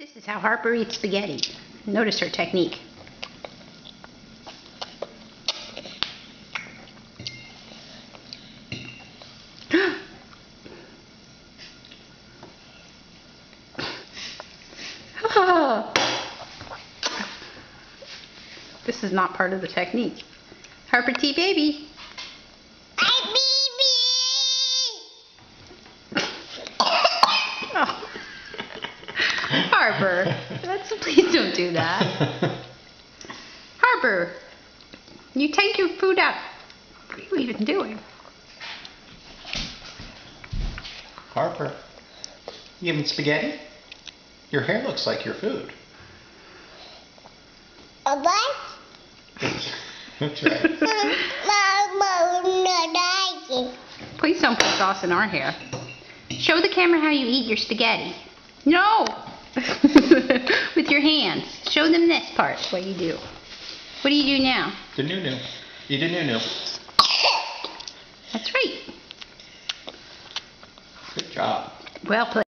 This is how Harper eats spaghetti. Notice her technique. This is not part of the technique. Harper T. Baby. Oh. Harper, please don't do that. Harper, you take your food out. What are you even doing? Harper, you having spaghetti? Your hair looks like your food. What? That's right. Please don't put sauce in our hair. Show the camera how you eat your spaghetti. No! With your hands. Show them this part, what you do. What do you do now? The new-new. Eat a new-new. That's right. Good job. Well played.